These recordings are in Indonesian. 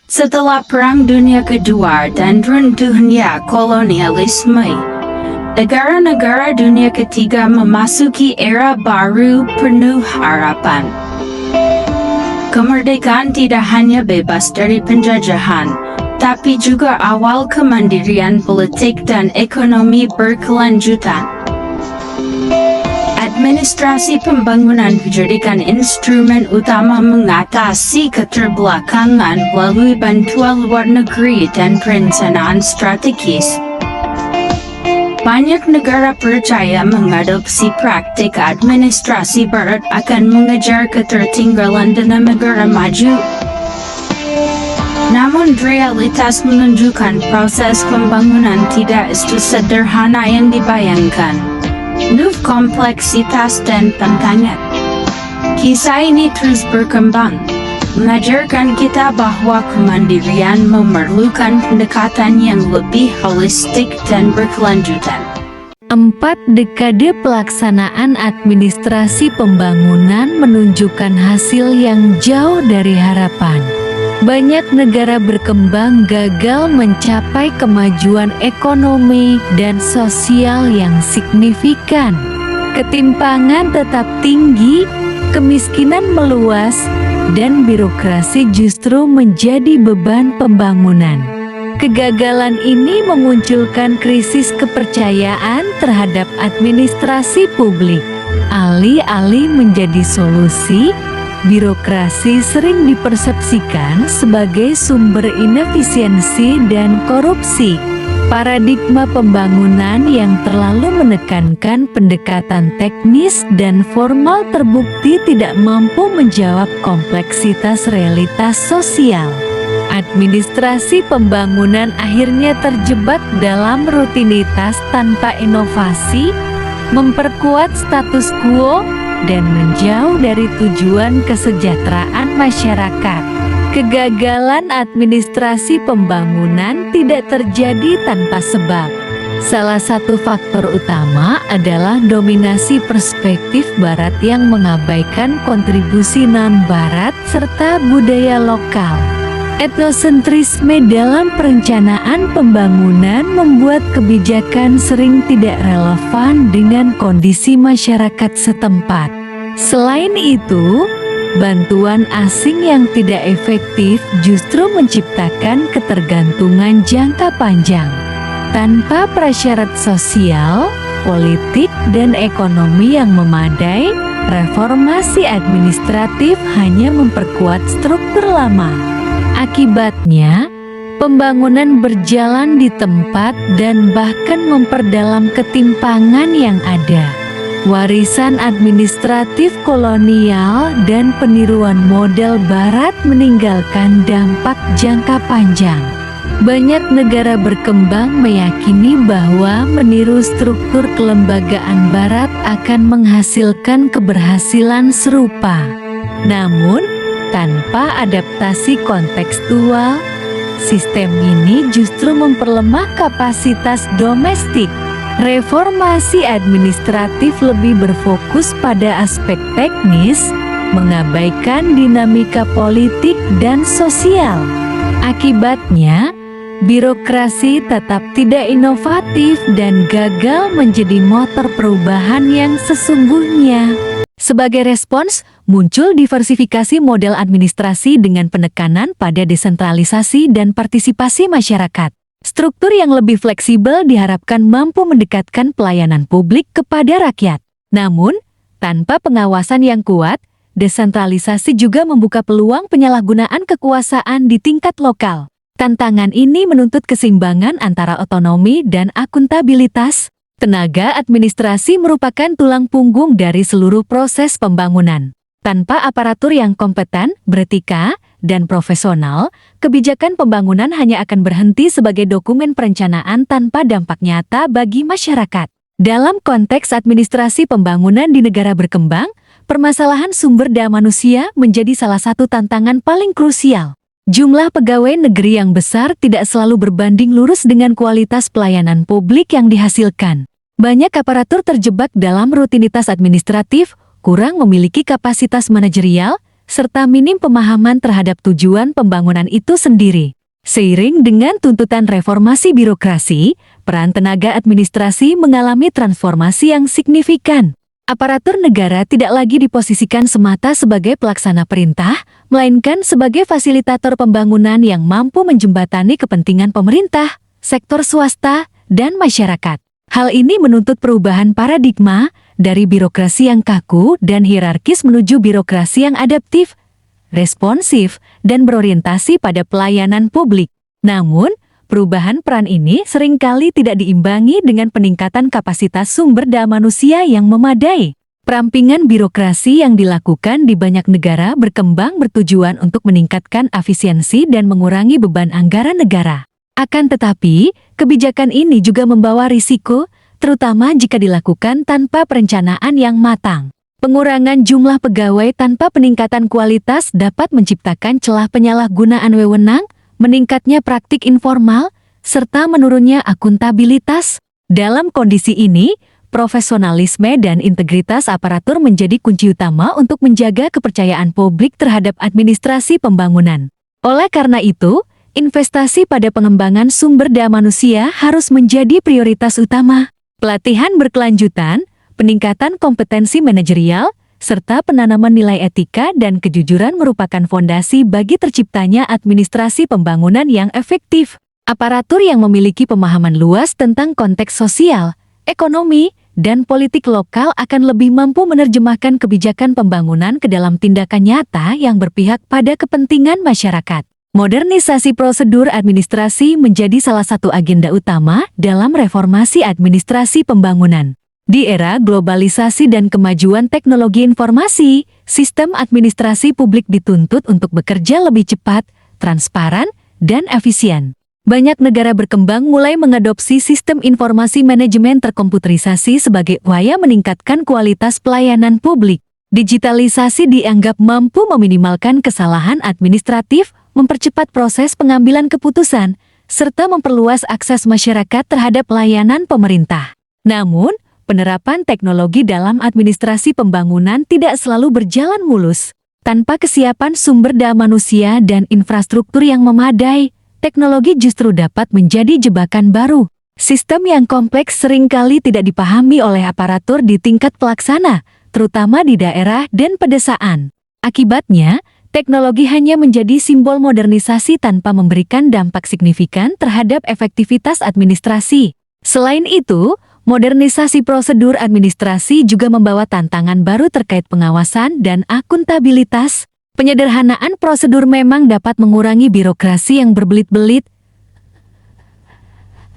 Setelah Perang Dunia Kedua dan runtuhnya kolonialisme, negara-negara dunia ketiga memasuki era baru penuh harapan. Kemerdekaan tidak hanya bebas dari penjajahan, tapi juga awal kemandirian politik dan ekonomi berkelanjutan. Administrasi pembangunan dijadikan instrumen utama mengatasi keterbelakangan melalui bantuan luar negeri dan perencanaan strategis. Banyak negara percaya mengadopsi praktik administrasi barat akan mengejar ketertinggalan dalam negara maju. Namun realitas menunjukkan proses pembangunan tidak sesederhana yang dibayangkan. Penuh kompleksitas dan tantangan. Kisah ini terus berkembang, mengajarkan kita bahwa kemandirian memerlukan pendekatan yang lebih holistik dan berkelanjutan. 4 dekade pelaksanaan administrasi pembangunan menunjukkan hasil yang jauh dari harapan. Banyak negara berkembang gagal mencapai kemajuan ekonomi dan sosial yang signifikan. Ketimpangan tetap tinggi, kemiskinan meluas, dan birokrasi justru menjadi beban pembangunan. Kegagalan ini memunculkan krisis kepercayaan terhadap administrasi publik. Alih-alih menjadi solusi, birokrasi sering dipersepsikan sebagai sumber inefisiensi dan korupsi. Paradigma pembangunan yang terlalu menekankan pendekatan teknis dan formal terbukti tidak mampu menjawab kompleksitas realitas sosial. Administrasi pembangunan akhirnya terjebak dalam rutinitas tanpa inovasi, memperkuat status quo, dan menjauh dari tujuan kesejahteraan masyarakat. Kegagalan administrasi pembangunan tidak terjadi tanpa sebab. Salah satu faktor utama adalah dominasi perspektif Barat yang mengabaikan kontribusi non-Barat serta budaya lokal. Etnosentrisme dalam perencanaan pembangunan membuat kebijakan sering tidak relevan dengan kondisi masyarakat setempat. Selain itu, bantuan asing yang tidak efektif justru menciptakan ketergantungan jangka panjang. Tanpa prasyarat sosial, politik, dan ekonomi yang memadai, reformasi administratif hanya memperkuat struktur lama. Akibatnya, pembangunan berjalan di tempat dan bahkan memperdalam ketimpangan yang ada. Warisan administratif kolonial dan peniruan model Barat meninggalkan dampak jangka panjang. Banyak negara berkembang meyakini bahwa meniru struktur kelembagaan Barat akan menghasilkan keberhasilan serupa. Namun, tanpa adaptasi kontekstual, sistem ini justru memperlemah kapasitas domestik. Reformasi administratif lebih berfokus pada aspek teknis, mengabaikan dinamika politik dan sosial. Akibatnya, birokrasi tetap tidak inovatif dan gagal menjadi motor perubahan yang sesungguhnya. Sebagai respons, muncul diversifikasi model administrasi dengan penekanan pada desentralisasi dan partisipasi masyarakat. Struktur yang lebih fleksibel diharapkan mampu mendekatkan pelayanan publik kepada rakyat. Namun, tanpa pengawasan yang kuat, desentralisasi juga membuka peluang penyalahgunaan kekuasaan di tingkat lokal. Tantangan ini menuntut keseimbangan antara otonomi dan akuntabilitas. Tenaga administrasi merupakan tulang punggung dari seluruh proses pembangunan. Tanpa aparatur yang kompeten, beretika, dan profesional, kebijakan pembangunan hanya akan berhenti sebagai dokumen perencanaan tanpa dampak nyata bagi masyarakat. Dalam konteks administrasi pembangunan di negara berkembang, permasalahan sumber daya manusia menjadi salah satu tantangan paling krusial. Jumlah pegawai negeri yang besar tidak selalu berbanding lurus dengan kualitas pelayanan publik yang dihasilkan. Banyak aparatur terjebak dalam rutinitas administratif, kurang memiliki kapasitas manajerial, serta minim pemahaman terhadap tujuan pembangunan itu sendiri. Seiring dengan tuntutan reformasi birokrasi, peran tenaga administrasi mengalami transformasi yang signifikan. Aparatur negara tidak lagi diposisikan semata sebagai pelaksana perintah, melainkan sebagai fasilitator pembangunan yang mampu menjembatani kepentingan pemerintah, sektor swasta, dan masyarakat. Hal ini menuntut perubahan paradigma dari birokrasi yang kaku dan hierarkis menuju birokrasi yang adaptif, responsif, dan berorientasi pada pelayanan publik. Namun, perubahan peran ini seringkali tidak diimbangi dengan peningkatan kapasitas sumber daya manusia yang memadai. Perampingan birokrasi yang dilakukan di banyak negara berkembang bertujuan untuk meningkatkan efisiensi dan mengurangi beban anggaran negara. Akan tetapi, kebijakan ini juga membawa risiko, terutama jika dilakukan tanpa perencanaan yang matang. Pengurangan jumlah pegawai tanpa peningkatan kualitas dapat menciptakan celah penyalahgunaan wewenang, meningkatnya praktik informal, serta menurunnya akuntabilitas. Dalam kondisi ini, profesionalisme dan integritas aparatur menjadi kunci utama untuk menjaga kepercayaan publik terhadap administrasi pembangunan. Oleh karena itu, investasi pada pengembangan sumber daya manusia harus menjadi prioritas utama. Pelatihan berkelanjutan, peningkatan kompetensi manajerial, serta penanaman nilai etika dan kejujuran merupakan fondasi bagi terciptanya administrasi pembangunan yang efektif. Aparatur yang memiliki pemahaman luas tentang konteks sosial, ekonomi, dan politik lokal akan lebih mampu menerjemahkan kebijakan pembangunan ke dalam tindakan nyata yang berpihak pada kepentingan masyarakat. Modernisasi prosedur administrasi menjadi salah satu agenda utama dalam reformasi administrasi pembangunan. Di era globalisasi dan kemajuan teknologi informasi, sistem administrasi publik dituntut untuk bekerja lebih cepat, transparan, dan efisien. Banyak negara berkembang mulai mengadopsi sistem informasi manajemen terkomputerisasi sebagai upaya meningkatkan kualitas pelayanan publik. Digitalisasi dianggap mampu meminimalkan kesalahan administratif, mempercepat proses pengambilan keputusan, serta memperluas akses masyarakat terhadap layanan pemerintah. Namun, penerapan teknologi dalam administrasi pembangunan tidak selalu berjalan mulus. Tanpa kesiapan sumber daya manusia dan infrastruktur yang memadai, teknologi justru dapat menjadi jebakan baru. Sistem yang kompleks seringkali tidak dipahami oleh aparatur di tingkat pelaksana, terutama di daerah dan pedesaan. Akibatnya, teknologi hanya menjadi simbol modernisasi tanpa memberikan dampak signifikan terhadap efektivitas administrasi. Selain itu, modernisasi prosedur administrasi juga membawa tantangan baru terkait pengawasan dan akuntabilitas. Penyederhanaan prosedur memang dapat mengurangi birokrasi yang berbelit-belit,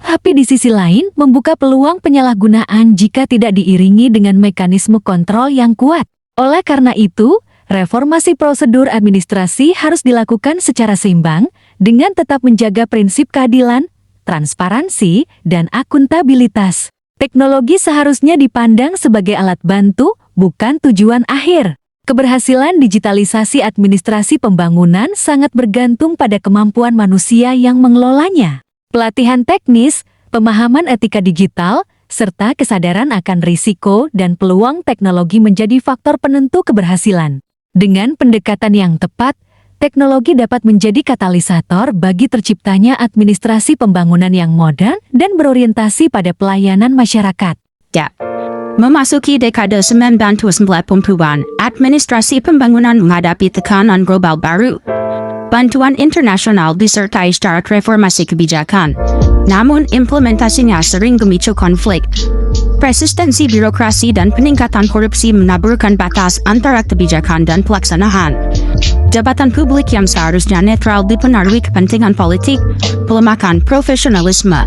tapi di sisi lain membuka peluang penyalahgunaan jika tidak diiringi dengan mekanisme kontrol yang kuat. Oleh karena itu, reformasi prosedur administrasi harus dilakukan secara seimbang dengan tetap menjaga prinsip keadilan, transparansi, dan akuntabilitas. Teknologi seharusnya dipandang sebagai alat bantu, bukan tujuan akhir. Keberhasilan digitalisasi administrasi pembangunan sangat bergantung pada kemampuan manusia yang mengelolanya. Pelatihan teknis, pemahaman etika digital, serta kesadaran akan risiko dan peluang teknologi menjadi faktor penentu keberhasilan. Dengan pendekatan yang tepat, teknologi dapat menjadi katalisator bagi terciptanya administrasi pembangunan yang modern dan berorientasi pada pelayanan masyarakat. Ya. Memasuki dekade 1990-an, administrasi pembangunan menghadapi tekanan global baru. Bantuan internasional disertai syarat reformasi kebijakan, namun implementasinya sering memicu konflik. Resistensi birokrasi dan peningkatan korupsi menaburkan batas antara kebijakan dan pelaksanaan. Jabatan publik yang seharusnya netral dipengaruhi kepentingan politik, pelemahan profesionalisme.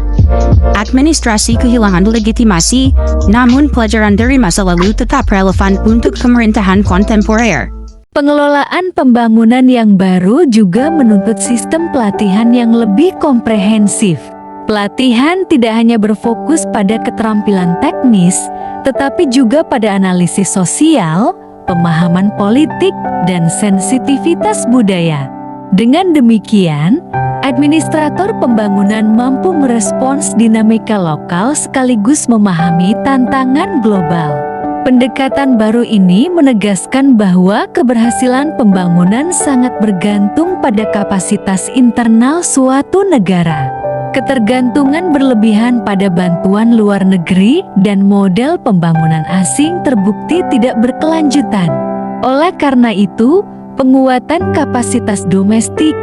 Administrasi kehilangan legitimasi, namun pelajaran dari masa lalu tetap relevan untuk pemerintahan kontemporer. Pengelolaan pembangunan yang baru juga menuntut sistem pelatihan yang lebih komprehensif. Pelatihan tidak hanya berfokus pada keterampilan teknis, tetapi juga pada analisis sosial, pemahaman politik, dan sensitivitas budaya. Dengan demikian, administrator pembangunan mampu merespons dinamika lokal sekaligus memahami tantangan global. Pendekatan baru ini menegaskan bahwa keberhasilan pembangunan sangat bergantung pada kapasitas internal suatu negara. Ketergantungan berlebihan pada bantuan luar negeri dan model pembangunan asing terbukti tidak berkelanjutan. Oleh karena itu, penguatan kapasitas domestik,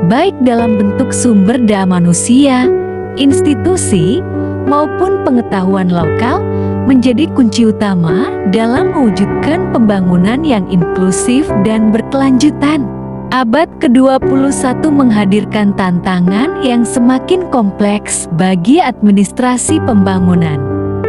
baik dalam bentuk sumber daya manusia, institusi, maupun pengetahuan lokal, menjadi kunci utama dalam mewujudkan pembangunan yang inklusif dan berkelanjutan. Abad ke-21 menghadirkan tantangan yang semakin kompleks bagi administrasi pembangunan.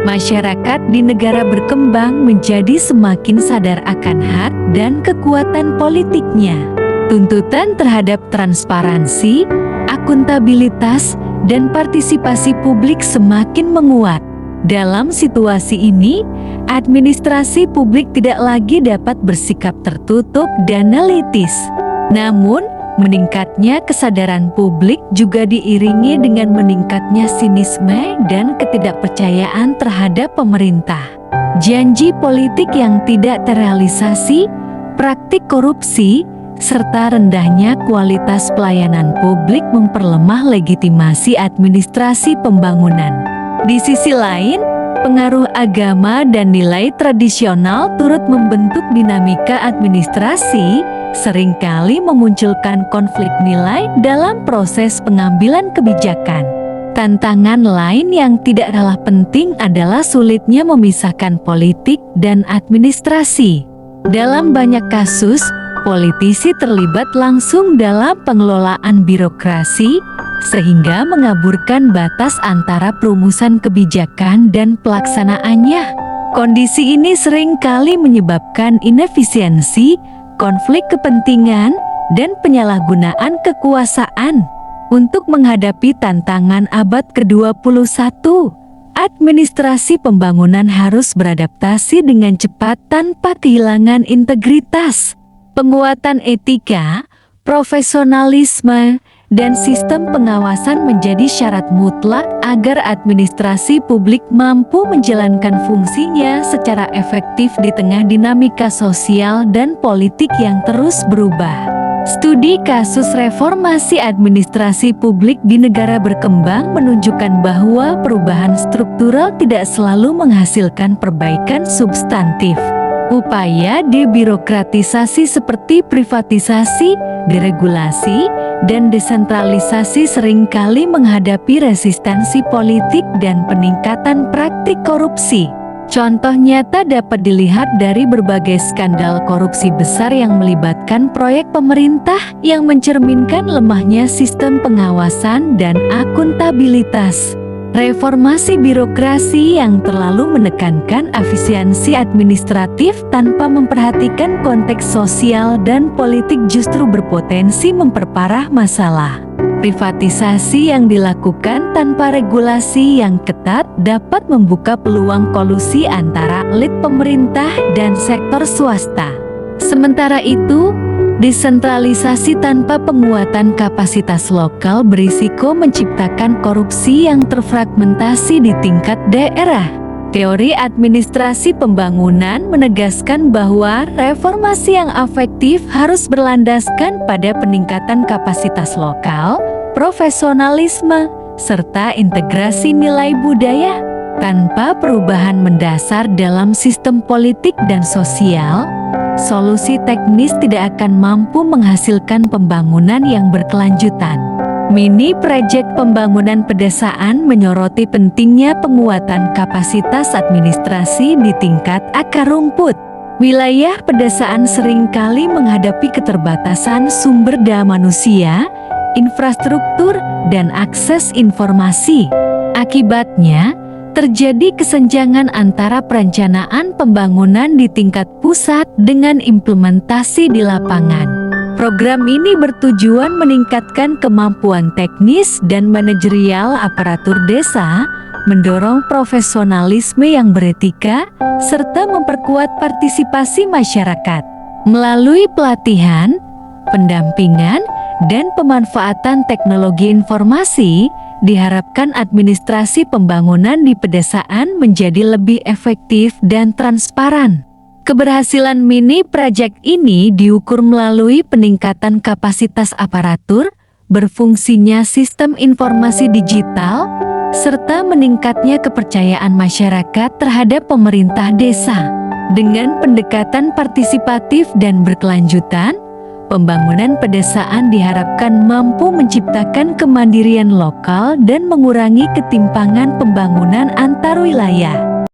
Masyarakat di negara berkembang menjadi semakin sadar akan hak dan kekuatan politiknya. Tuntutan terhadap transparansi, akuntabilitas, dan partisipasi publik semakin menguat. Dalam situasi ini, administrasi publik tidak lagi dapat bersikap tertutup dan elitis. Namun, meningkatnya kesadaran publik juga diiringi dengan meningkatnya sinisme dan ketidakpercayaan terhadap pemerintah. Janji politik yang tidak terrealisasi, praktik korupsi, serta rendahnya kualitas pelayanan publik memperlemah legitimasi administrasi pembangunan. Di sisi lain, pengaruh agama dan nilai tradisional turut membentuk dinamika administrasi, seringkali memunculkan konflik nilai dalam proses pengambilan kebijakan. Tantangan lain yang tidak kalah penting adalah sulitnya memisahkan politik dan administrasi. Dalam banyak kasus, politisi terlibat langsung dalam pengelolaan birokrasi, sehingga mengaburkan batas antara perumusan kebijakan dan pelaksanaannya. Kondisi ini sering kali menyebabkan inefisiensi, konflik kepentingan, dan penyalahgunaan kekuasaan. Untuk menghadapi tantangan abad ke-21, administrasi pembangunan harus beradaptasi dengan cepat tanpa kehilangan integritas. Penguatan etika, profesionalisme, dan sistem pengawasan menjadi syarat mutlak agar administrasi publik mampu menjalankan fungsinya secara efektif di tengah dinamika sosial dan politik yang terus berubah. Studi kasus reformasi administrasi publik di negara berkembang menunjukkan bahwa perubahan struktural tidak selalu menghasilkan perbaikan substantif. Upaya debirokratisasi seperti privatisasi, deregulasi, dan desentralisasi seringkali menghadapi resistensi politik dan peningkatan praktik korupsi. Contoh nyata dapat dilihat dari berbagai skandal korupsi besar yang melibatkan proyek pemerintah yang mencerminkan lemahnya sistem pengawasan dan akuntabilitas. Reformasi birokrasi yang terlalu menekankan efisiensi administratif tanpa memperhatikan konteks sosial dan politik justru berpotensi memperparah masalah. Privatisasi yang dilakukan tanpa regulasi yang ketat dapat membuka peluang kolusi antara elit pemerintah dan sektor swasta. Sementara itu, desentralisasi tanpa penguatan kapasitas lokal berisiko menciptakan korupsi yang terfragmentasi di tingkat daerah. Teori administrasi pembangunan menegaskan bahwa reformasi yang efektif harus berlandaskan pada peningkatan kapasitas lokal, profesionalisme, serta integrasi nilai budaya. Tanpa perubahan mendasar dalam sistem politik dan sosial, solusi teknis tidak akan mampu menghasilkan pembangunan yang berkelanjutan. Mini proyek pembangunan pedesaan menyoroti pentingnya penguatan kapasitas administrasi di tingkat akar rumput. Wilayah pedesaan seringkali menghadapi keterbatasan sumber daya manusia, infrastruktur, dan akses informasi. Akibatnya, terjadi kesenjangan antara perencanaan pembangunan di tingkat pusat dengan implementasi di lapangan. Program ini bertujuan meningkatkan kemampuan teknis dan manajerial aparatur desa, mendorong profesionalisme yang beretika, serta memperkuat partisipasi masyarakat. Melalui pelatihan, pendampingan, dan pemanfaatan teknologi informasi, diharapkan administrasi pembangunan di pedesaan menjadi lebih efektif dan transparan. Keberhasilan mini project ini diukur melalui peningkatan kapasitas aparatur, berfungsinya sistem informasi digital, serta meningkatnya kepercayaan masyarakat terhadap pemerintah desa. Dengan pendekatan partisipatif dan berkelanjutan, pembangunan pedesaan diharapkan mampu menciptakan kemandirian lokal dan mengurangi ketimpangan pembangunan antar wilayah.